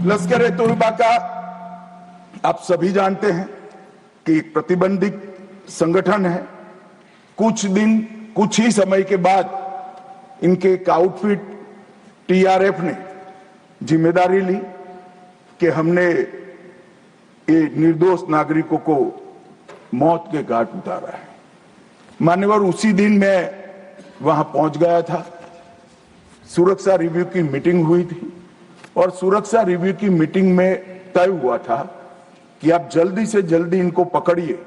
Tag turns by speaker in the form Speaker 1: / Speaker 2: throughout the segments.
Speaker 1: लश्कर-ए-तोयबा का आप सभी जानते हैं कि एक प्रतिबंधित संगठन है। कुछ ही समय के बाद इनके एक आउटफिट टीआरएफ ने जिम्मेदारी ली कि हमने ये निर्दोष नागरिकों को मौत के घाट उतारा है। मान्यवर, उसी दिन मैं वहां पहुंच गया था। सुरक्षा रिव्यू की मीटिंग हुई थी और सुरक्षा रिव्यू की मीटिंग में तय हुआ था कि आप जल्दी से जल्दी इनको पकड़िए,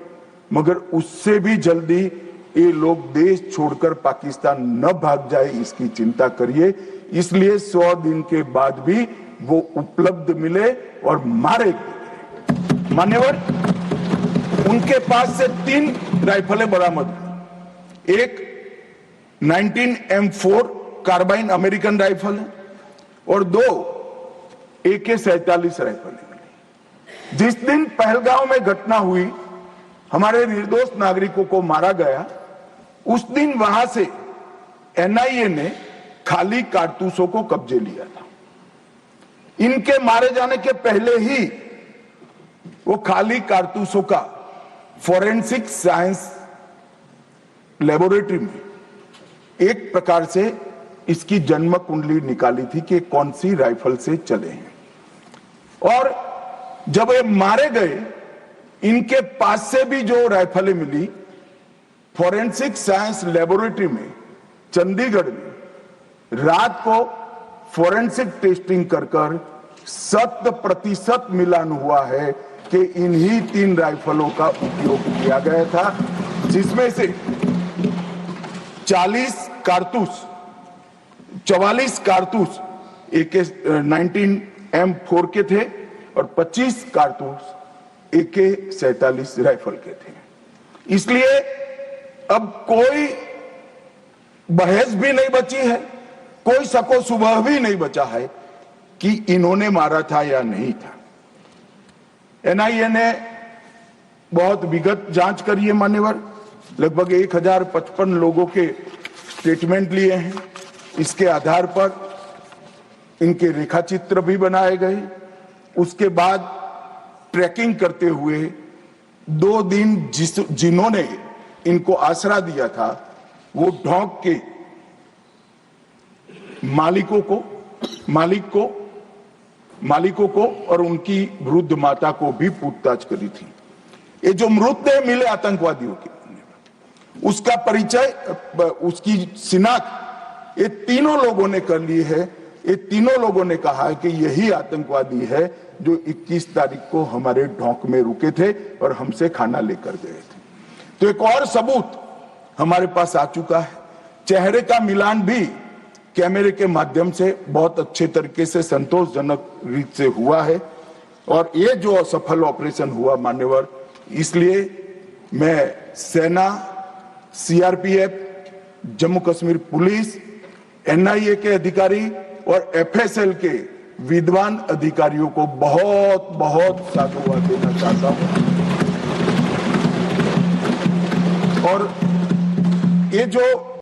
Speaker 1: मगर उससे भी जल्दी ये लोग देश छोड़कर पाकिस्तान न भाग जाए इसकी चिंता करिए। इसलिए 100 दिन के बाद भी वो उपलब्ध मिले और मारे गए। मान्यवर, उनके पास से 3 राइफलें बरामद हुई। एक 19M4 कार्बाइन अमेरिकन राइफल है और 2 AK-47 राइफल मिली। जिस दिन पहलगांव में घटना हुई, हमारे निर्दोष नागरिकों को मारा गया, उस दिन वहां से एनआईए ने खाली कारतूसों को कब्जे लिया था। इनके मारे जाने के पहले ही वो खाली कारतूसों का फोरेंसिक साइंस लेबोरेटरी में एक प्रकार से इसकी जन्म कुंडली निकाली थी कि कौन सी राइफल से चले हैं। और जब ये मारे गए, इनके पास से भी जो राइफलें मिली, फोरेंसिक साइंस लेबोरेटरी में चंडीगढ़ में रात को फोरेंसिक टेस्टिंग कर 100% मिलान हुआ है कि इन्हीं 3 राइफलों का उपयोग किया गया था, जिसमें से 44 कारतूस AK-19M4 के थे और 25 कारतूस AK-47 राइफल के थे। इसलिए अब कोई बहस भी नहीं बची है, कोई शको शुबह भी नहीं बचा है कि इन्होंने मारा था या नहीं था। एनआईए ने बहुत विगत जांच करी है मान्यवर, लगभग 1055 लोगों के स्टेटमेंट लिए हैं। इसके आधार पर इनके रेखाचित्र भी बनाए गए। उसके बाद ट्रैकिंग करते हुए 2 दिन जिन्होंने इनको आसरा दिया था, वो ढोंक के मालिकों को और उनकी वृद्ध माता को भी पूछताछ करी थी। ये जो मृतदेह मिले आतंकवादियों के, उसका परिचय, उसकी शिनाख्त ये तीनों लोगों ने कर ली है। ये तीनों लोगों ने कहा है कि यही आतंकवादी है जो 21 तारीख को हमारे ढोंक में रुके थे और हमसे खाना लेकर गए थे। तो एक और सबूत हमारे पास आ चुका है। चेहरे का मिलान भी कैमरे के माध्यम से बहुत अच्छे तरीके से संतोषजनक रीत से हुआ है। और ये जो असफल ऑपरेशन हुआ मान्यवर, इसलिए मैं सेना, CRPF, Jammu Kashmir police, NIA के अधिकारी और एफएसएल के विद्वान अधिकारियों को बहुत बहुत साधुवाद देना चाहता हूं। और ये जो